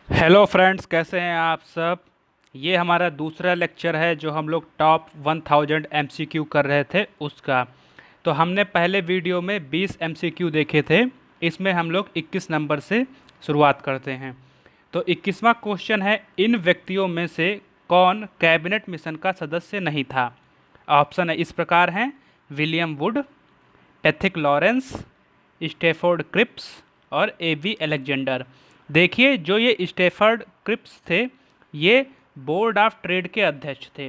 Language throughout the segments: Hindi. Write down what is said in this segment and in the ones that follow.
हेलो फ्रेंड्स, कैसे हैं आप सब। ये हमारा दूसरा लेक्चर है जो हम लोग टॉप 1000 एमसीक्यू कर रहे थे उसका। तो हमने पहले वीडियो में 20 एमसीक्यू देखे थे। इसमें हम लोग 21 नंबर से शुरुआत करते हैं। तो 21वां क्वेश्चन है, इन व्यक्तियों में से कौन कैबिनेट मिशन का सदस्य नहीं था। ऑप्शन है इस प्रकार हैं: William Wood, Pethick Lawrence, Stafford Cripps और एबी अलेक्जेंडर। देखिए, जो ये स्टेफर्ड क्रिप्स थे, ये बोर्ड ऑफ ट्रेड के अध्यक्ष थे।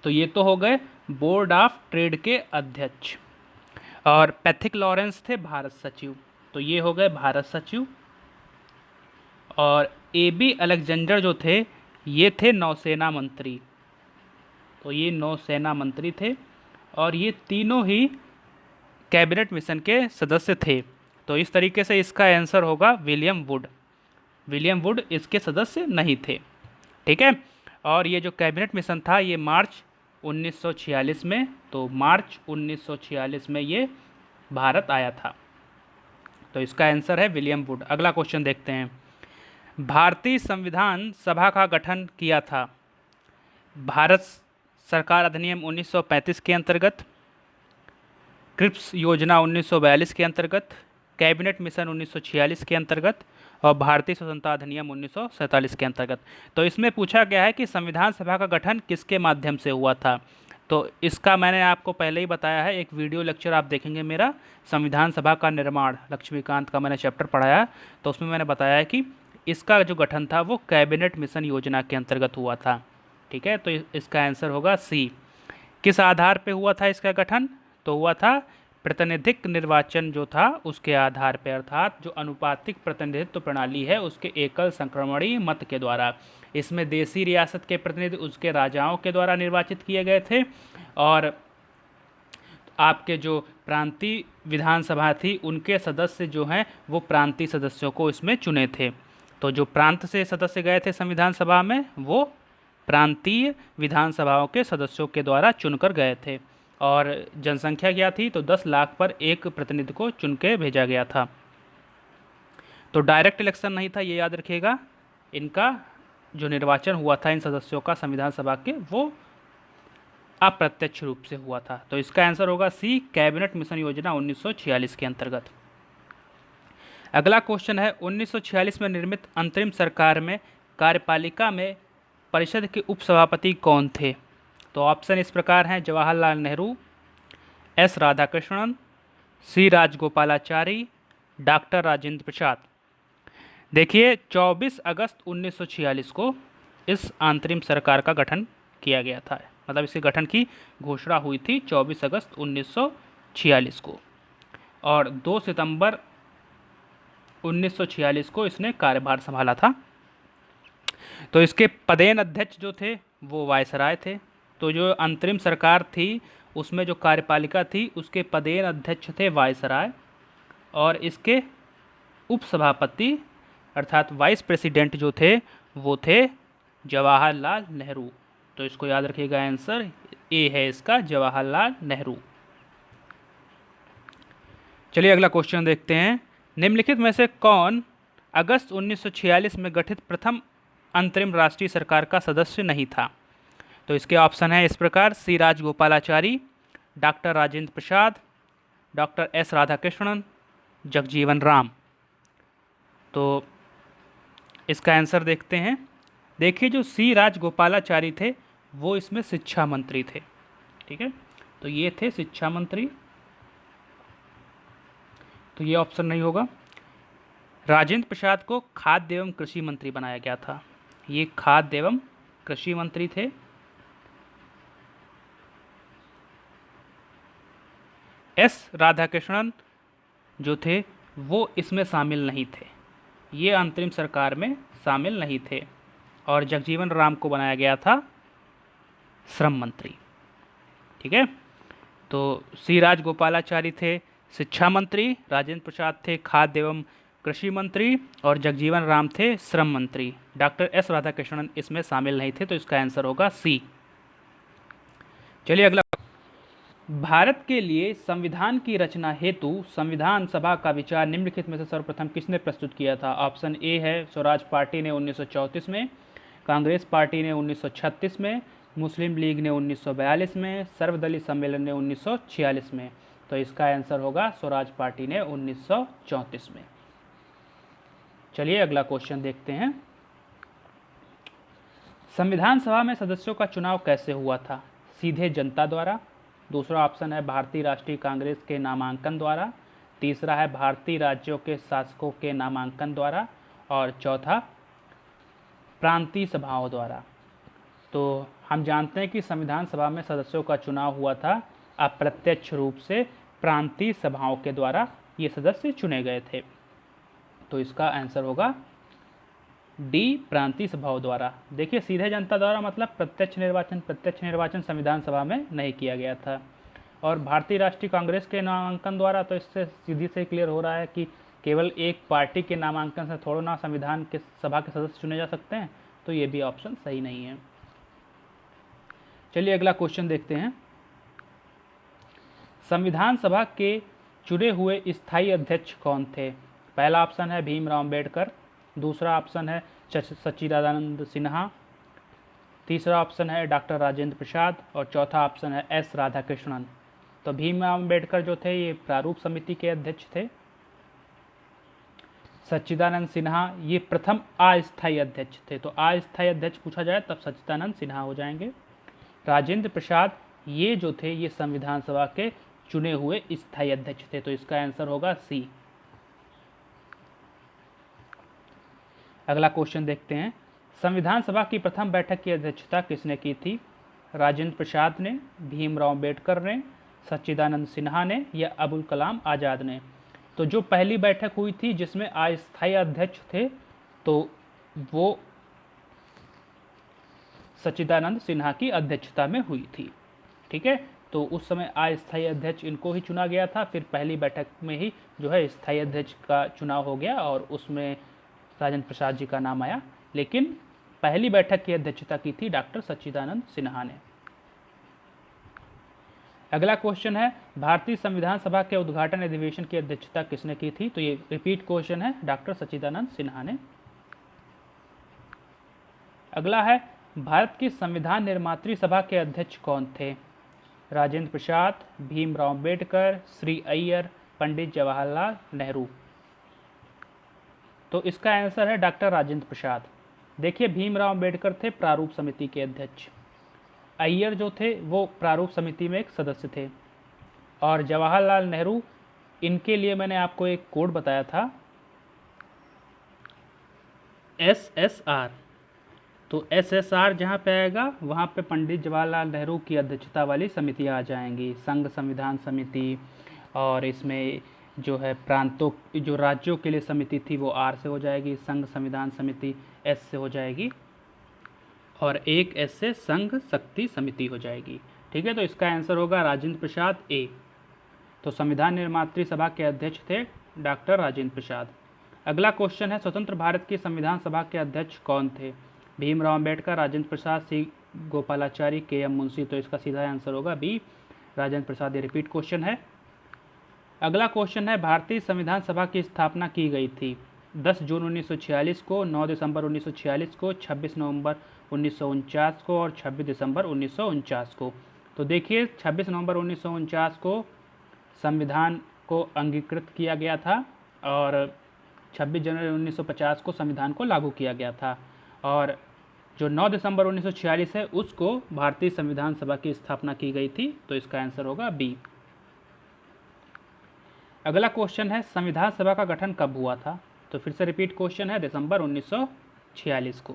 तो ये तो हो गए बोर्ड ऑफ ट्रेड के अध्यक्ष। और पैथिक लॉरेंस थे भारत सचिव, तो ये हो गए भारत सचिव। और एबी अलेक्जेंडर जो थे, ये थे नौसेना मंत्री, तो ये नौसेना मंत्री थे। और ये तीनों ही कैबिनेट मिशन के सदस्य थे। तो इस तरीके से इसका आंसर होगा विलियम वुड। विलियम वुड इसके सदस्य नहीं थे। ठीक है। और ये जो कैबिनेट मिशन था, ये मार्च 1946 में, तो मार्च 1946 में ये भारत आया था। तो इसका आंसर है विलियम वुड। अगला क्वेश्चन देखते हैं। भारतीय संविधान सभा का गठन किया था भारत सरकार अधिनियम 1935 के अंतर्गत, क्रिप्स योजना 1942 के अंतर्गत, कैबिनेट मिशन 1946 के अंतर्गत और भारतीय स्वतंत्रता अधिनियम 1947 के अंतर्गत। तो इसमें पूछा गया है कि संविधान सभा का गठन किसके माध्यम से हुआ था। तो इसका मैंने आपको पहले ही बताया है, एक वीडियो लेक्चर आप देखेंगे मेरा, संविधान सभा का निर्माण, लक्ष्मीकांत का मैंने चैप्टर पढ़ाया। तो उसमें मैंने बताया है कि इसका जो गठन था वो कैबिनेट मिशन योजना के अंतर्गत हुआ था। ठीक है। तो इसका आंसर होगा सी। किस आधार पे हुआ था इसका गठन? तो हुआ था प्रतिनिधिक निर्वाचन जो था उसके आधार पर, अर्थात जो अनुपातिक प्रतिनिधित्व प्रणाली है उसके एकल संक्रमणीय मत के द्वारा। इसमें देशी रियासत के प्रतिनिधि उसके राजाओं के द्वारा निर्वाचित किए गए थे, और आपके जो प्रांतीय विधानसभा थी उनके सदस्य जो हैं वो प्रांतीय सदस्यों को इसमें चुने थे। तो जो प्रांत से सदस्य गए थे संविधान सभा में, वो प्रांतीय विधानसभाओं के सदस्यों के द्वारा चुनकर गए थे। और जनसंख्या क्या थी? तो 10 लाख पर एक प्रतिनिधि को चुन के भेजा गया था। तो डायरेक्ट इलेक्शन नहीं था, ये याद रखिएगा। इनका जो निर्वाचन हुआ था इन सदस्यों का संविधान सभा के, वो अप्रत्यक्ष रूप से हुआ था। तो इसका आंसर होगा सी, कैबिनेट मिशन योजना 1946 के अंतर्गत। अगला क्वेश्चन है, 1946 में निर्मित अंतरिम सरकार में कार्यपालिका में परिषद के उपसभापति कौन थे? तो ऑप्शन इस प्रकार हैं: जवाहरलाल नेहरू, एस राधाकृष्णन, सी राजगोपालाचारी, डॉक्टर राजेंद्र प्रसाद। देखिए, 24 अगस्त 1946 को इस अंतरिम सरकार का गठन किया गया था, मतलब इसके गठन की घोषणा हुई थी 24 अगस्त 1946 को, और 2 सितंबर 1946 को इसने कार्यभार संभाला था। तो इसके पदेन अध्यक्ष जो थे वो वायसराय थे। तो जो अंतरिम सरकार थी उसमें जो कार्यपालिका थी उसके पदेन अध्यक्ष थे वायसराय, और इसके उपसभापति अर्थात वाइस प्रेसिडेंट जो थे वो थे जवाहरलाल नेहरू। तो इसको याद रखिएगा, आंसर ए है इसका, जवाहरलाल नेहरू। चलिए अगला क्वेश्चन देखते हैं। निम्नलिखित में से कौन अगस्त 1946 में गठित प्रथम अंतरिम राष्ट्रीय सरकार का सदस्य नहीं था? तो इसके ऑप्शन है इस प्रकार: सी Rajagopalachari, doctor Rajendra Prasad, doctor S Radhakrishnan, Jagjivan Ram. तो इसका आंसर देखते हैं। देखिए, जो सी राजगोपालाचारी थे वो इसमें शिक्षा मंत्री थे। ठीक है, तो ये थे शिक्षा मंत्री, तो ये ऑप्शन नहीं होगा। राजेंद्र प्रसाद को खाद्य एवं कृषि मंत्री बनाया गया था, ये खाद्य एवं कृषि मंत्री थे। एस राधाकृष्णन जो थे वो इसमें शामिल नहीं थे, ये अंतरिम सरकार में शामिल नहीं थे। और जगजीवन राम को बनाया गया था श्रम मंत्री। ठीक है, तो सी राजगोपालाचारी थे शिक्षा मंत्री, राजेंद्र प्रसाद थे खाद्य एवं कृषि मंत्री, और जगजीवन राम थे श्रम मंत्री। डॉक्टर एस राधाकृष्णन इसमें शामिल नहीं थे। तो इसका आंसर होगा सी। चलिए अगला भारत के लिए संविधान की रचना हेतु संविधान सभा का विचार निम्नलिखित में से सर्वप्रथम किसने प्रस्तुत किया था? ऑप्शन ए है स्वराज पार्टी ने 1934 में, कांग्रेस पार्टी ने 1936 में, मुस्लिम लीग ने 1942 में, सर्वदलीय सम्मेलन ने 1946 में। तो इसका आंसर होगा स्वराज पार्टी ने 1934 में। चलिए अगला क्वेश्चन देखते हैं। संविधान सभा में सदस्यों का चुनाव कैसे हुआ था? सीधे जनता द्वारा, दूसरा ऑप्शन है भारतीय राष्ट्रीय कांग्रेस के नामांकन द्वारा, तीसरा है भारतीय राज्यों के शासकों के नामांकन द्वारा, और चौथा प्रांतीय सभाओं द्वारा। तो हम जानते हैं कि संविधान सभा में सदस्यों का चुनाव हुआ था अप्रत्यक्ष रूप से प्रांतीय सभाओं के द्वारा ये सदस्य चुने गए थे। तो इसका आंसर होगा डी, प्रांतीय सभाओं द्वारा। देखिए सीधे जनता द्वारा मतलब प्रत्यक्ष निर्वाचन संविधान सभा में नहीं किया गया था। और भारतीय राष्ट्रीय कांग्रेस के नामांकन द्वारा, तो इससे सीधी से क्लियर हो रहा है कि केवल एक पार्टी के नामांकन से थोड़ा ना संविधान के सभा के सदस्य चुने जा सकते हैं। तो ये भी ऑप्शन सही नहीं है। चलिए अगला क्वेश्चन देखते हैं। संविधान सभा के चुने हुए स्थायी अध्यक्ष कौन थे? पहला ऑप्शन है भीमराव अम्बेडकर, दूसरा ऑप्शन है सच्चिदानंद सिन्हा, तीसरा ऑप्शन है डॉक्टर राजेंद्र प्रसाद, और चौथा ऑप्शन है एस राधाकृष्णन। तो भीमराव अम्बेडकर जो थे ये प्रारूप समिति के अध्यक्ष थे। सच्चिदानंद सिन्हा ये प्रथम अस्थायी अध्यक्ष थे। तो अस्थायी अध्यक्ष पूछा जाए तब सच्चिदानंद सिन्हा हो जाएंगे। राजेंद्र प्रसाद ये जो थे ये संविधान सभा के चुने हुए स्थायी अध्यक्ष थे। तो इसका आंसर होगा सी। अगला क्वेश्चन देखते हैं। संविधान सभा की प्रथम बैठक की अध्यक्षता किसने की थी? राजेंद्र प्रसाद ने, भीमराव अम्बेडकर ने, सच्चिदानंद सिन्हा ने, या अबुल कलाम आज़ाद ने? तो जो पहली बैठक हुई थी जिसमें अस्थायी अध्यक्ष थे तो वो सच्चिदानंद सिन्हा की अध्यक्षता में हुई थी। ठीक है, तो उस समय अस्थायी अध्यक्ष इनको ही चुना गया था। फिर पहली बैठक में ही जो है स्थायी अध्यक्ष का चुनाव हो गया और उसमें राजेंद्र प्रसाद जी का नाम आया। लेकिन पहली बैठक की अध्यक्षता की थी डॉक्टर सच्चिदानंद सिन्हा ने। अगला क्वेश्चन है भारतीय संविधान सभा के उद्घाटन अधिवेशन की अध्यक्षता किसने की थी? तो ये रिपीट क्वेश्चन है, डॉक्टर सच्चिदानंद सिन्हा ने। अगला है भारत की संविधान निर्मात्री सभा के अध्यक्ष कौन थे? राजेंद्र प्रसाद, भीमराव अम्बेडकर, श्री अय्यर, पंडित जवाहरलाल नेहरू। तो इसका आंसर है डॉक्टर राजेंद्र प्रसाद। देखिए भीमराव अम्बेडकर थे प्रारूप समिति के अध्यक्ष, अय्यर जो थे वो प्रारूप समिति में एक सदस्य थे, और जवाहरलाल नेहरू इनके लिए मैंने आपको एक कोड बताया था SSR। तो SSR जहाँ पे आएगा वहाँ पे पंडित जवाहरलाल नेहरू की अध्यक्षता वाली समितियाँ आ जाएंगी। संघ संविधान समिति, और इसमें जो है प्रांतों जो राज्यों के लिए समिति थी वो R से हो जाएगी, संघ संविधान समिति S से हो जाएगी, और एक S से संघ शक्ति समिति हो जाएगी। ठीक है, तो इसका आंसर होगा राजेंद्र प्रसाद A। तो संविधान निर्मात्री सभा के अध्यक्ष थे डॉक्टर राजेंद्र प्रसाद। अगला क्वेश्चन है स्वतंत्र भारत की संविधान सभा के अध्यक्ष कौन थे? Bhimrao Ambedkar, Rajendra Prasad, C Gopalachari, KM Munshi. तो इसका सीधा आंसर होगा B, राजेंद्र प्रसाद। ये रिपीट क्वेश्चन है। अगला क्वेश्चन है भारतीय संविधान सभा की स्थापना की गई थी 10 जून 1946 को, 9 दिसंबर 1946 को, 26 नवंबर 1949 को, और 26 दिसंबर 1949 को। तो देखिए 26 नवंबर 1949 को संविधान को अंगीकृत किया गया था, और 26 जनवरी 1950 को संविधान को लागू किया गया था, और जो 9 दिसंबर 1946 है उसको भारतीय संविधान सभा की स्थापना की गई थी। तो इसका आंसर होगा बी। अगला क्वेश्चन है संविधान सभा का गठन कब हुआ था? तो फिर से रिपीट क्वेश्चन है, दिसंबर 1946 को।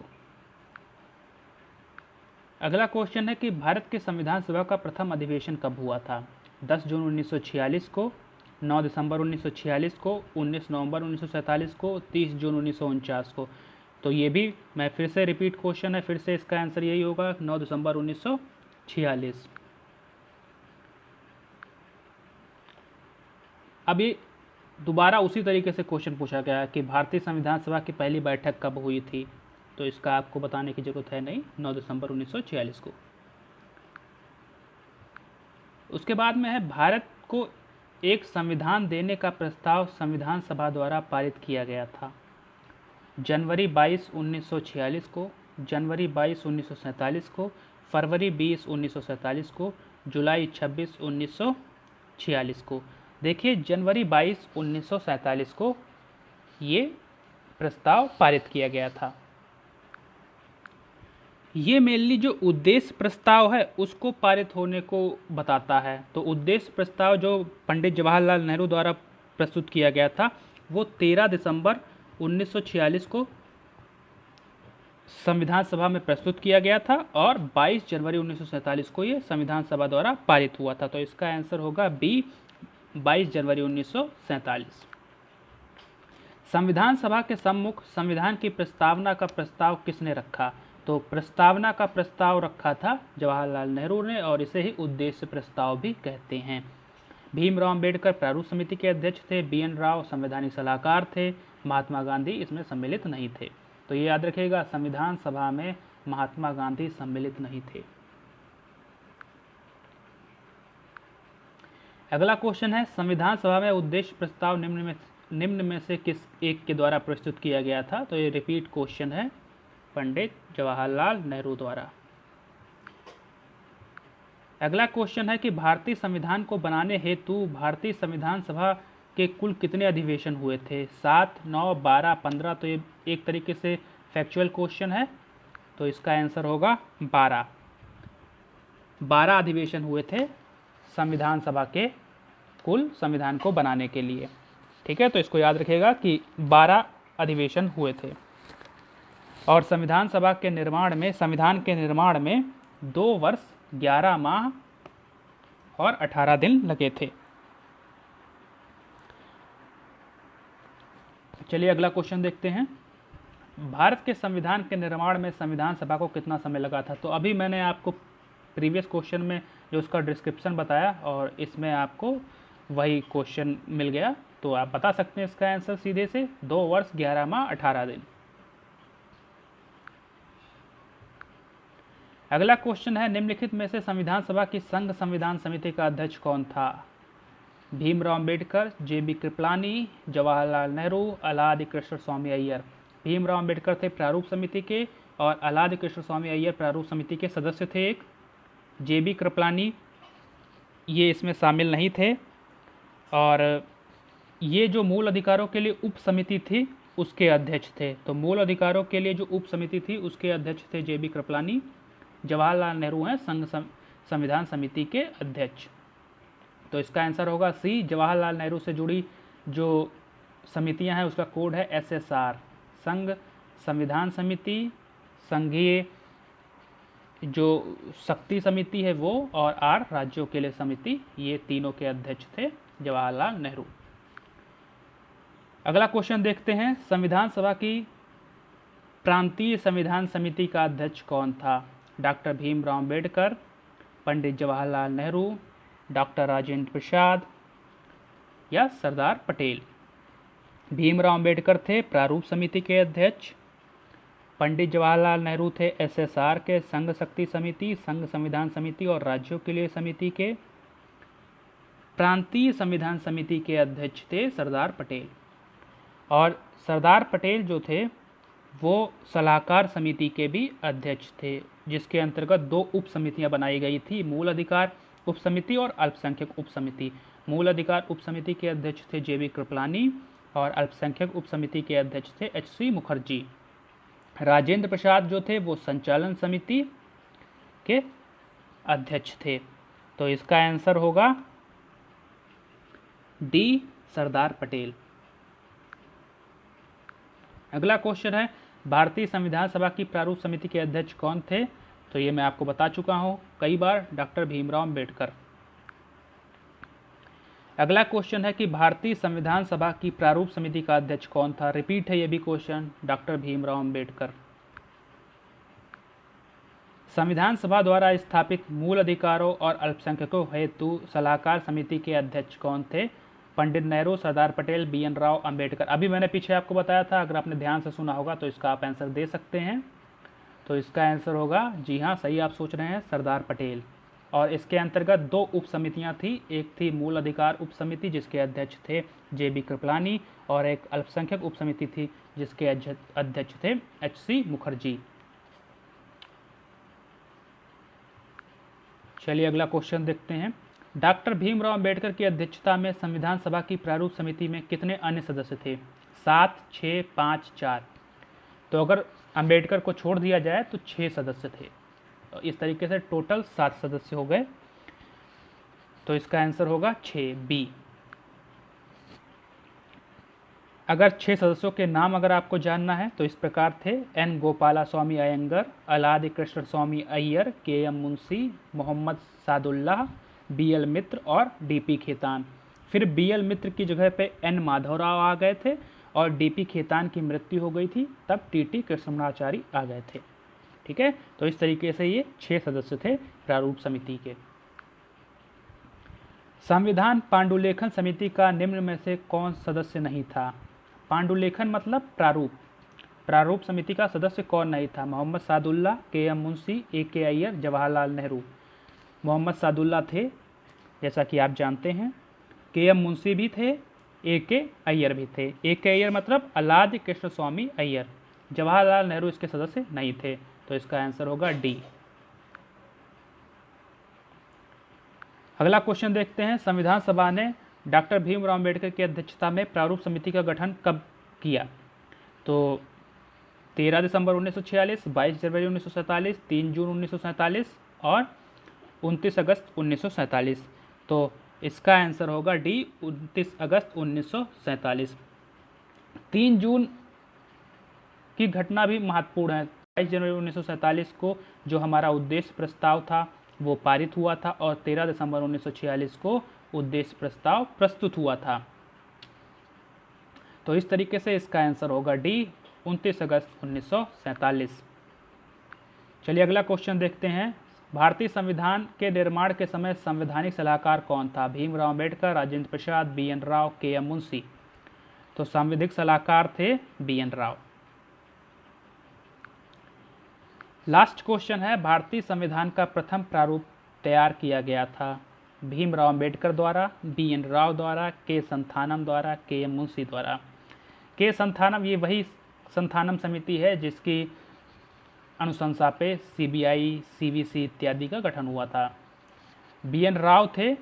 अगला क्वेश्चन है कि भारत के संविधान सभा का प्रथम अधिवेशन कब हुआ था? 10 जून 1946 को, 9 दिसंबर 1946 को, 19 नवंबर 1947 को, 30 जून 1949 को। तो ये भी मैं फिर से रिपीट क्वेश्चन है, फिर से इसका आंसर यही होगा 9 दिसंबर 1946। अभी दोबारा उसी तरीके से क्वेश्चन पूछा गया है कि भारतीय संविधान सभा की पहली बैठक कब हुई थी? तो इसका आपको बताने की जरूरत है नहीं, 9 दिसंबर 1946 को। उसके बाद में है भारत को एक संविधान देने का प्रस्ताव संविधान सभा द्वारा पारित किया गया था। जनवरी 22 1946 को, जनवरी 22 1947 को, फरवरी 20 1947 को, जुलाई 26 1946 को। देखिए जनवरी 22 1947 को ये प्रस्ताव पारित किया गया था। ये मेनली जो उद्देश्य प्रस्ताव है उसको पारित होने को बताता है। तो उद्देश्य प्रस्ताव जो पंडित जवाहरलाल नेहरू द्वारा प्रस्तुत किया गया था वो 13 दिसंबर 1946 को संविधान सभा में प्रस्तुत किया गया था और 22 जनवरी 1947 को ये संविधान सभा द्वारा पारित हुआ था। तो इसका आंसर होगा बी, 22 जनवरी 1947। संविधान सभा के सम्मुख संविधान की प्रस्तावना का प्रस्ताव किसने रखा? तो प्रस्तावना का प्रस्ताव रखा था जवाहरलाल नेहरू ने और इसे ही उद्देश्य प्रस्ताव भी कहते हैं। भीमराव अंबेडकर प्रारूप समिति के अध्यक्ष थे, BN राव संवैधानिक सलाहकार थे, महात्मा गांधी इसमें सम्मिलित नहीं थे। तो ये याद रखिएगा, संविधान सभा में महात्मा गांधी सम्मिलित नहीं थे। अगला क्वेश्चन है, संविधान सभा में उद्देश्य प्रस्ताव निम्न में से किस एक के द्वारा प्रस्तुत किया गया था? तो ये रिपीट क्वेश्चन है पंडित जवाहरलाल नेहरू द्वारा। अगला क्वेश्चन है कि भारतीय संविधान को बनाने हेतु भारतीय संविधान सभा के कुल कितने अधिवेशन हुए थे? 7, 9, 12, 15। तो ये एक तरीके से फैक्चुअल क्वेश्चन है, तो इसका आंसर होगा 12। 12 अधिवेशन हुए थे संविधान सभा के कुल संविधान को बनाने के लिए। ठीक है, तो इसको याद रखिएगा कि 12 अधिवेशन हुए थे। और संविधान सभा के निर्माण में, संविधान के निर्माण में 2 वर्ष 11 माह और 18 दिन लगे थे। चलिए अगला क्वेश्चन देखते हैं। भारत के संविधान के निर्माण में संविधान सभा को कितना समय लगा था? तो अभी मैंने आपको प्रीवियस क्वेश्चन में जो उसका डिस्क्रिप्शन बताया और इसमें आपको वही क्वेश्चन मिल गया, तो आप बता सकते हैं इसका आंसर सीधे से 2 वर्ष 11 माह 18 दिन। अगला क्वेश्चन है, निम्नलिखित में से संविधान सभा की संघ संविधान समिति का अध्यक्ष कौन था? भीमराव अंबेडकर, JB कृपलानी, जवाहरलाल नेहरू, अलादि कृष्ण स्वामी अय्यर। भीमराव अंबेडकर थे प्रारूप समिति के और अलादि कृष्ण स्वामी अय्यर प्रारूप समिति के सदस्य थे। एक JB कृपलानी ये इसमें शामिल नहीं थे। और ये जो मूल अधिकारों के लिए उप समिति थी उसके अध्यक्ष थे। तो मूल अधिकारों के लिए जो उप समिति थी उसके अध्यक्ष थे JB कृपलानी। जवाहरलाल नेहरू हैं संघ संविधान समिति के अध्यक्ष। तो इसका आंसर होगा सी, जवाहरलाल नेहरू से जुड़ी जो समितियां हैं उसका कोड है SSR, संघ संविधान समिति, संघीय जो शक्ति समिति है वो, और R राज्यों के लिए समिति, ये तीनों के अध्यक्ष थे जवाहरलाल नेहरू। अगला क्वेश्चन देखते हैं, संविधान सभा की प्रांतीय संविधान समिति का अध्यक्ष कौन था? डॉक्टर भीमराव अंबेडकर, पंडित जवाहरलाल नेहरू, डॉक्टर राजेंद्र प्रसाद या सरदार पटेल। भीमराव अंबेडकर थे प्रारूप समिति के अध्यक्ष, पंडित जवाहरलाल नेहरू थे SSR के संघ शक्ति समिति, संघ संविधान समिति और राज्यों के लिए समिति के। प्रांतीय संविधान समिति के अध्यक्ष थे सरदार पटेल। और सरदार पटेल जो थे वो सलाहकार समिति के भी अध्यक्ष थे, जिसके अंतर्गत 2 उप समितियां बनाई गई थी, मूल अधिकार उप समिति और अल्पसंख्यक उप समिति। मूल अधिकार उप समिति के अध्यक्ष थे JB कृपलानी और अल्पसंख्यक उप समिति के अध्यक्ष थे HC मुखर्जी। राजेंद्र प्रसाद जो थे वो संचालन समिति के अध्यक्ष थे। तो इसका आंसर होगा डी, सरदार पटेल। अगला क्वेश्चन है, भारतीय संविधान सभा की प्रारूप समिति के अध्यक्ष कौन थे? तो ये मैं आपको बता चुका हूँ कई बार, डॉक्टर भीमराव अंबेडकर। अगला क्वेश्चन है कि भारतीय संविधान सभा की प्रारूप समिति का अध्यक्ष कौन था? रिपीट है ये भी क्वेश्चन, डॉक्टर भीमराव अंबेडकर। संविधान सभा द्वारा स्थापित मूल अधिकारों और अल्पसंख्यकों हेतु सलाहकार समिति के अध्यक्ष कौन थे? पंडित नेहरू, सरदार पटेल, BN राव, अंबेडकर। अभी मैंने पीछे आपको बताया था, अगर आपने ध्यान से सुना होगा तो इसका आप आंसर दे सकते हैं। तो इसका आंसर होगा, जी हाँ सही आप सोच रहे हैं, सरदार पटेल। और इसके अंतर्गत 2 उप समितियाँ थी। एक थी मूल अधिकार उप समिति जिसके अध्यक्ष थे JB कृपलानी, और एक अल्पसंख्यक उप समिति थी जिसके अध्यक्ष थे HC मुखर्जी। चलिए अगला क्वेश्चन देखते हैं। डॉक्टर भीमराव अंबेडकर की अध्यक्षता में संविधान सभा की प्रारूप समिति में कितने अन्य सदस्य थे? 7, 6, 5, 4। तो अगर अंबेडकर को छोड़ दिया जाए तो 6 सदस्य थे। तो इस तरीके से टोटल 7 सदस्य हो गए। तो इसका आंसर होगा 6, बी। अगर 6 सदस्यों के नाम अगर आपको जानना है तो इस प्रकार थे: N गोपाला स्वामी अयंगर, अलादि कृष्ण स्वामी अय्यर, KM मुंशी, मोहम्मद सादुल्लाह, BL मित्र और DP खेतान। फिर BL मित्र की जगह पे N माधवराव आ गए थे और DP खेतान की मृत्यु हो गई थी, तब TT कृष्णमाचारी आ गए थे। ठीक है, तो इस तरीके से ये 6 सदस्य थे प्रारूप समिति के। संविधान पांडुलेखन समिति का निम्न में से कौन सदस्य नहीं था? पांडुलेखन मतलब प्रारूप। प्रारूप समिति का सदस्य कौन नहीं था? Mohammad Sadullah, KM Munshi, AK Iyer, Jawaharlal Nehru. मोहम्मद सादुल्लाह थे, जैसा कि आप जानते हैं। KM मुंशी भी थे, AK अय्यर भी थे। AK अय्यर मतलब अलादि कृष्ण स्वामी अय्यर। जवाहरलाल नेहरू इसके सदस्य नहीं थे। तो इसका आंसर होगा डी। अगला क्वेश्चन देखते हैं। संविधान सभा ने डॉक्टर भीमराव अंबेडकर की अध्यक्षता में प्रारूप समिति का गठन कब किया? तो 13 दिसंबर 1946, 22 जनवरी 1947, 3 जून 1947 और 29 अगस्त 1947। तो इसका आंसर होगा डी, 29 अगस्त 1947। 3 जून की घटना भी महत्वपूर्ण है। 22 जनवरी 1947 को जो हमारा उद्देश्य प्रस्ताव था वो पारित हुआ था और 13 दिसंबर 1946 को उद्देश्य प्रस्ताव प्रस्तुत हुआ था। तो इस तरीके से इसका आंसर होगा डी, 29 अगस्त 1947। चलिए अगला क्वेश्चन देखते हैं। भारतीय संविधान के निर्माण के समय संवैधानिक सलाहकार कौन था? Bhimrao Ambedkar, Rajendra Prasad, BN Rao, KM Munshi. तो संवैधानिक सलाहकार थे BN राव। लास्ट क्वेश्चन है, भारतीय संविधान का प्रथम प्रारूप तैयार किया गया था? भीमराव अंबेडकर द्वारा, BN राव द्वारा, K संथानम द्वारा, KM मुंशी द्वारा। K संथानम ये वही संथानम समिति है जिसकी अनुशंसा पे CBI, CVC इत्यादि का गठन हुआ था। BN राव थे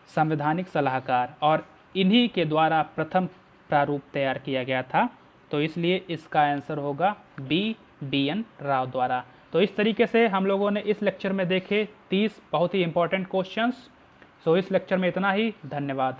संवैधानिक सलाहकार और इन्हीं के द्वारा प्रथम प्रारूप तैयार किया गया था। तो इसलिए इसका आंसर होगा बी, BN राव द्वारा। तो इस तरीके से हम लोगों ने इस लेक्चर में देखे 30 बहुत ही इंपॉर्टेंट क्वेश्चंस। सो इस लेक्चर में इतना ही। धन्यवाद।